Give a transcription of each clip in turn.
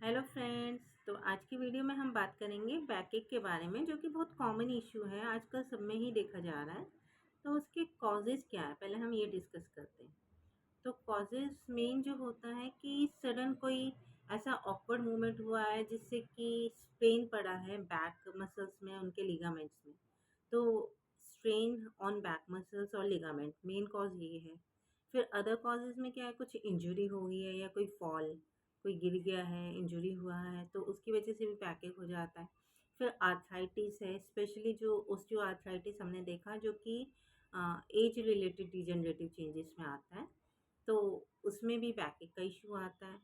Hello friends. तो आज की वीडियो में हम बात करेंगे बैकएक के बारे में, जो कि बहुत कॉमन इशू है, आजकल सब में ही देखा जा रहा है। तो उसके कॉजेज़ क्या है, पहले हम ये डिस्कस करते हैं। तो कॉजेज़ मेन जो होता है कि सडन कोई ऐसा ऑकवर्ड मूवमेंट हुआ है जिससे कि स्ट्रेन पड़ा है बैक मसल्स में, उनके लिगामेंट्स में। तो स्ट्रेन ऑन बैक मसल्स और लिगामेंट मेन कॉज ये है। फिर अदर कॉजेज़ में क्या है, कुछ इंजरी हो गई है या कोई फॉल, कोई गिर गया है, इंजरी हुआ है, तो उसकी वजह से भी बैकएक हो जाता है। फिर आर्थराइटिस है, स्पेशली जो ऑस्टियोआर्थराइटिस हमने देखा, जो कि एज रिलेटेड डिजेनरेटिव चेंजेस में आता है, तो उसमें भी बैकएक का इश्यू आता है।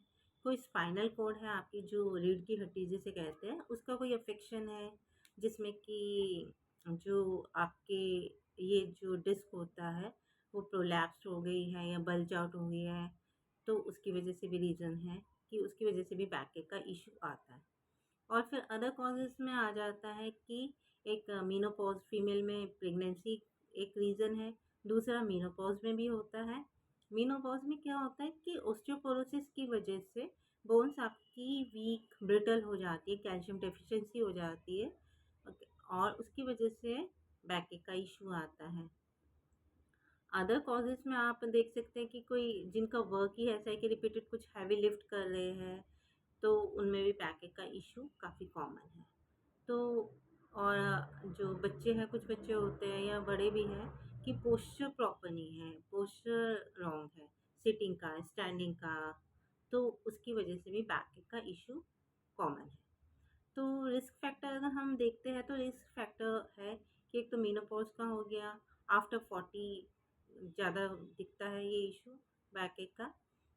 कोई स्पाइनल कॉर्ड है आपकी, जो रीढ़ की हड्डी जिसे कहते हैं, उसका कोई अफेक्शन है, जिसमें कि जो आपके ये जो डिस्क होता है वो प्रोलैप्स हो गई है या बल्ज आउट हो गई है, तो उसकी वजह से भी रीज़न है कि उसकी वजह से भी बैकएक का इश्यू आता है। और फिर अदर कॉजेज़ में आ जाता है कि एक मेनोपॉज़, फीमेल में प्रेगनेंसी एक रीज़न है, दूसरा मेनोपॉज़ में भी होता है। मेनोपॉज़ में क्या होता है कि ओस्टियोपोरोसिस की वजह से बोन्स आपकी वीक, ब्रिटल हो जाती है, कैल्शियम डेफिशिएंसी हो जाती है। ओके, और उसकी वजह से बैकएक का इश्यू आता है। अदर कॉजेज़ में आप देख सकते हैं कि कोई जिनका वर्क ही ऐसा है कि रिपीटेड कुछ हैवी लिफ्ट कर रहे हैं, तो उनमें भी बैकएक का इश्यू काफ़ी कॉमन है। तो और जो बच्चे हैं, कुछ बच्चे होते हैं या बड़े भी हैं कि पोस्चर प्रॉपर नहीं है, पोस्चर रॉन्ग है, सिटिंग का, स्टैंडिंग का, तो उसकी वजह से भी बैकएक का इश्यू कॉमन है। तो रिस्क फैक्टर अगर हम देखते हैं तो रिस्क फैक्टर है कि एक तो मेनोपॉज का हो गया, आफ्टर 40 ज़्यादा दिखता है ये इशू बैकएक का,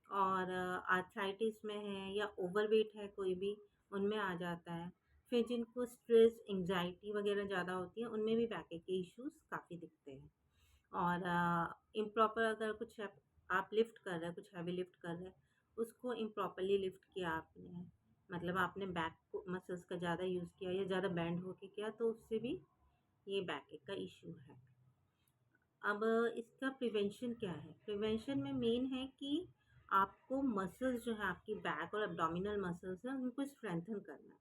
और आर्थराइटिस में है या ओवरवेट है कोई भी, उनमें आ जाता है। फिर जिनको स्ट्रेस, एंग्जाइटी वगैरह ज़्यादा होती है, उनमें भी बैकएक के इश्यूज काफ़ी दिखते हैं। और इम्प्रॉपर अगर कुछ आप लिफ्ट कर रहे हैं, कुछ हैवी लिफ्ट कर रहे हैं, उसको इम्प्रॉपरली लिफ्ट किया आपने, मतलब आपने बैक को मसल्स का ज़्यादा यूज़ किया या ज़्यादा बैंड होके किया, तो उससे भी ये बैकएक का इश्यू है। अब इसका प्रिवेंशन क्या है? प्रिवेंशन में मेन है कि आपको मसल्स जो है, आपकी बैक और एब्डोमिनल मसल्स हैं, उनको स्ट्रेंथन करना है।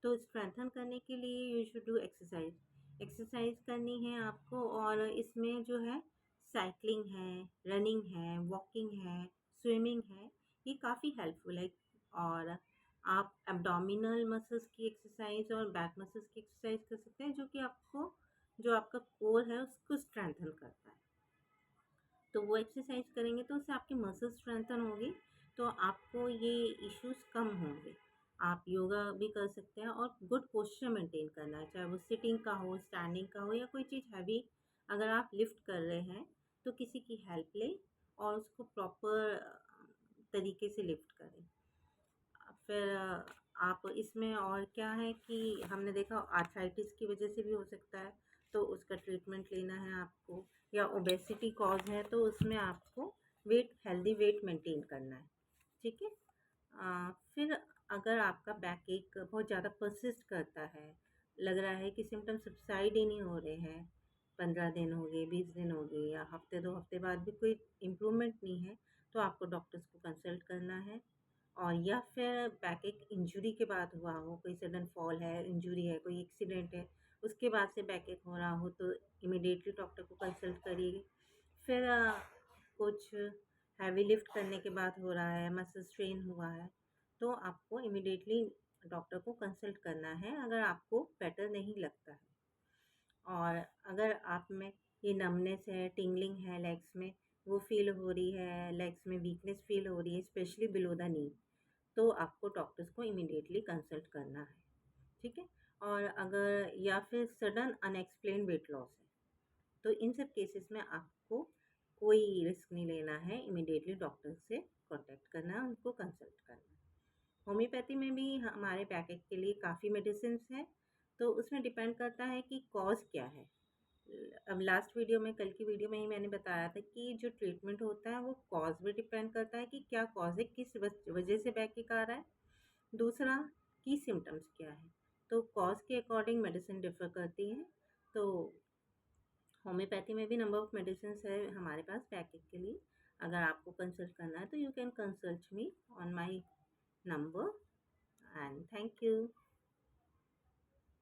तो स्ट्रेंथन करने के लिए you should do exercise. Exercise करनी है आपको, और इसमें जो है साइकिलिंग है, रनिंग है, वॉकिंग है, स्विमिंग है, ये काफ़ी हेल्पफुल है। और आप एब्डोमिनल मसल्स की एक्सरसाइज और बैक मसल्स की एक्सरसाइज कर सकते हैं, जो कि आपको, जो आपका कोर है, उसको स्ट्रेंथन करता है। तो वो एक्सरसाइज करेंगे तो उससे आपकी मसल स्ट्रेंथन होगी, तो आपको ये इश्यूज कम होंगे। आप योगा भी कर सकते हैं, और गुड पोस्चर मेंटेन करना है, चाहे वो सिटिंग का हो, स्टैंडिंग का हो, या कोई चीज़ हैवी अगर आप लिफ्ट कर रहे हैं, तो किसी की हेल्प लें और उसको प्रॉपर तरीके से लिफ्ट करें। फिर आप इसमें और क्या है कि हमने देखा आर्थराइटिस की वजह से भी हो सकता है, तो उसका ट्रीटमेंट लेना है आपको। या ओबेसिटी कॉज है, तो उसमें आपको हेल्दी वेट मेंटेन करना है। ठीक है। फिर अगर आपका बैक एक बहुत ज़्यादा परसिस्ट करता है, लग रहा है कि सिम्टम सबसाइड ही नहीं हो रहे हैं, 15 दिन हो गए, 20 दिन हो गए, या हफ्ते 2 हफ्ते बाद भी कोई इम्प्रूवमेंट नहीं है, तो आपको डॉक्टर्स को कंसल्ट करना है। और या फिर बैक एक इंजरी के बाद हुआ हो, कोई सडन फॉल है, इंजरी है, कोई एक्सीडेंट है, उसके बाद से बैक एक हो रहा हो, तो इमिडिएटली डॉक्टर को कंसल्ट करिए। फिर कुछ हैवी लिफ्ट करने के बाद हो रहा है, मसल स्ट्रेन हुआ है, तो आपको इमिडिएटली डॉक्टर को कंसल्ट करना है, अगर आपको बेटर नहीं लगता है। और अगर आप में ये नमनेस है, टिंगलिंग है लेग्स में, वो फील हो रही है, लेग्स में वीकनेस फील हो रही है, स्पेशली बिलो द नी, तो आपको डॉक्टर्स को इमीडिएटली कंसल्ट करना है। ठीक है। और अगर या फिर सडन अनएक्सप्लेन वेट लॉस है, तो इन सब केसेस में आपको कोई रिस्क नहीं लेना है, इमीडिएटली डॉक्टर से कांटेक्ट करना है, उनको कंसल्ट करना है। होम्योपैथी में भी हमारे पैकेज के लिए काफ़ी मेडिसिन्स हैं, तो उसमें डिपेंड करता है कि कॉज़ क्या है। अब लास्ट वीडियो में, कल की वीडियो में ही मैंने बताया था कि जो ट्रीटमेंट होता है वो कॉज़ पे डिपेंड करता है कि क्या कॉज़ है, किस वजह से बैकएक आ रहा है। दूसरा, की सिम्टम्स क्या है। तो कॉज़ के अकॉर्डिंग मेडिसिन डिफ़र करती है। तो होम्योपैथी में भी नंबर ऑफ़ मेडिसिन्स है हमारे पास बैकएक के लिए। अगर आपको कंसल्ट करना है तो you can consult me on my number. and thank you.